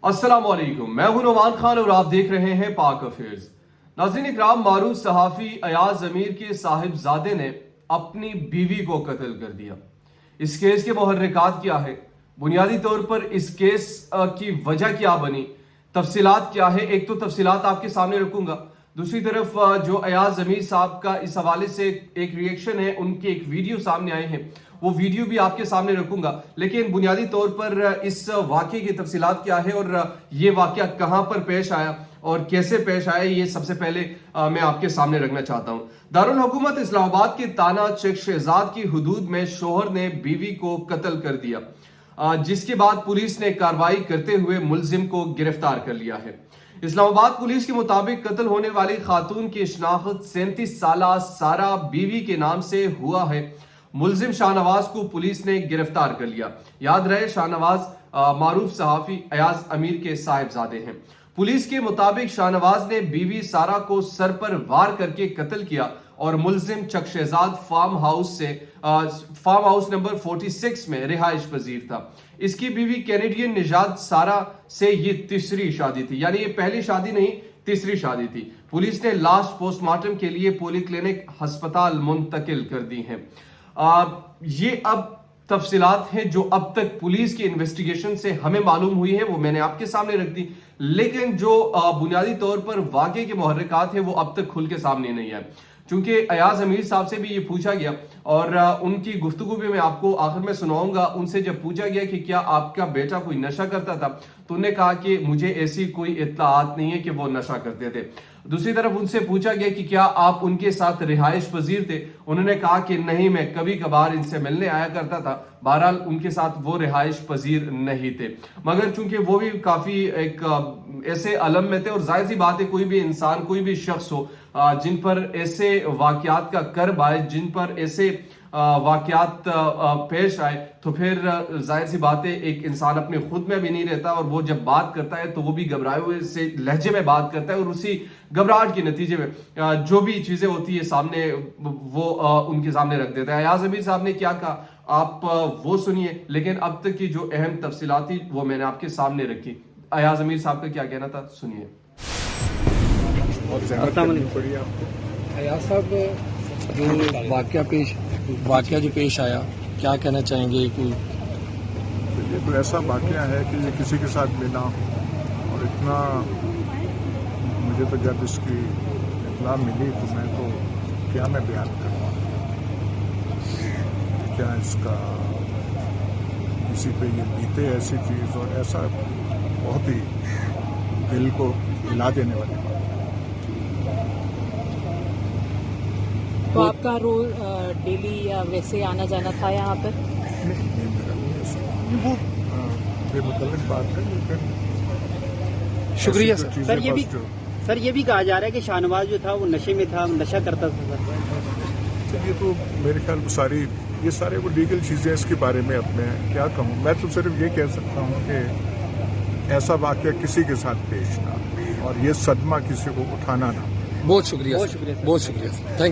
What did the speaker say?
अस्सलाम वालेकुम, मैं हूं नौमान खान और आप देख रहे हैं पाक अफेयर्स। नाज़रीन इकराम, मारूफ सहाफ़ी अयाज अमीर के साहिबजादे ने अपनी बीवी को कत्ल कर दिया। इस केस के मुहर्रिकात क्या है, बुनियादी तौर पर इस केस की वजह क्या बनी, तफसीलात क्या है, एक तो तफसीलात आपके सामने रखूंगा, दूसरी तरफ जो अयाज अमीर साहब का इस हवाले से एक रिएक्शन है, उनके एक वीडियो सामने आए हैं, वो वीडियो भी आपके सामने रखूंगा। लेकिन बुनियादी तौर पर इस वाकये की तफसीलात क्या है और ये वाकया कहां पर पेश आया और कैसे पेश आया, ये सबसे पहले मैं आपके सामने रखना चाहता हूं। दारुल हुकूमत इस्लामाबाद के ताना चेक शहजाद की हुदूद में शोहर ने बीवी को कत्ल कर दिया, जिसके बाद पुलिस ने कार्रवाई करते हुए मुलजिम को गिरफ्तार कर लिया है। इस्लामाबाद पुलिस के मुताबिक कत्ल होने वाली खातून की शनाख्त 37 साला सारा बीवी के नाम से हुआ है। मुलजिम शाहनवाज को पुलिस ने गिरफ्तार कर लिया। याद रहे, शाहनवाज मारूफ सहाफी अयाज अमीर के साहिबजादे हैं। पुलिस के मुताबिक शाहनवाज ने बीवी सारा को सर पर वार करके कत्ल किया और मुलजिम चक शहजाद फार्म हाउस नंबर 46 में रिहाइश पजीर था। इसकी बीवी कैनेडियन निजात सारा से ये तीसरी शादी थी, यानी ये पहली शादी नहीं, तीसरी शादी थी। पुलिस ने लाश पोस्टमार्टम के लिए पॉलीक्लिनिक अस्पताल मुंतकिल कर दी है। ये अब तफसीलात हैं जो अब तक पुलिस की इन्वेस्टिगेशन से हमें मालूम हुई है, वो मैंने आपके सामने रख दी। लेकिन जो बुनियादी तौर पर वाकये के मुहर्रिकात हैं वो अब तक खुल के सामने नहीं आए, चूंकि अयाज अमीर साहब से भी ये पूछा गया और उनकी गुफ्तगू भी मैं आपको आखिर में सुनाऊंगा। उनसे जब पूछा गया कि क्या आपका बेटा कोई नशा करता था, तो उन्होंने कहा कि मुझे ऐसी कोई इत्तलात नहीं है कि वो नशा करते थे। दूसरी तरफ उनसे पूछा गया कि क्या आप उनके साथ रिहाइश पजीर थे, उन्होंने कहा कि नहीं, मैं कभी कभार इनसे मिलने आया करता था। बहरहाल उनके साथ वो रिहाइश पजीर नहीं थे, मगर चूंकि वो भी काफी एक ऐसे अलम में थे और जाहिर सी बात है कोई भी इंसान, कोई भी शख्स हो जिन पर ऐसे वाकयात का कर्ब आए, जिन पर ऐसे वाकयात पेश आए, तो फिर जाहिर सी बात है एक इंसान अपने खुद में भी नहीं रहता और वो जब बात करता है तो वो भी घबराए हुए से लहजे में बात करता है और उसी घबराहट के नतीजे में जो भी चीजें होती है सामने वो उनके सामने रख देता है। अयाज अमीर साहब ने क्या कहा आप वो सुनिए, लेकिन अब तक की जो अहम तफसीलात थी वो मैंने आपके सामने रखी। अयाज अमीर साहब का क्या कहना था, सुनिए। अयाज साहब, जो वाकया जो पेश आया, क्या कहना चाहेंगे? ये तो ऐसा वाकया है कि ये किसी के साथ मिला और इतना, मुझे तो जब इसकी इत्तला मिली तो मैं तो क्या मैं बयान करूँ, क्या इसका किसी पे ये बीते ऐसी चीज़, और ऐसा बहुत ही दिल को हिला देने वाली बात। तो आपका रोज डेली या वैसे आना जाना था यहाँ पर? वो बेमुतल्लिक बात है, लेकिन शुक्रिया सर। ये भी कहा जा रहा है कि शाहनवाज जो था वो नशे में था, नशा करता था सर। ये तो मेरे ख्याल में ये सारे वो लीगल चीज़ें इसके बारे में अब मैं क्या कहूँ। मैं तो सिर्फ ये कह सकता हूँ कि ऐसा वाकया किसी के साथ पेश ना और ये सदमा किसी को उठाना ना। बहुत शुक्रिया, बहुत शुक्रिया, थैंक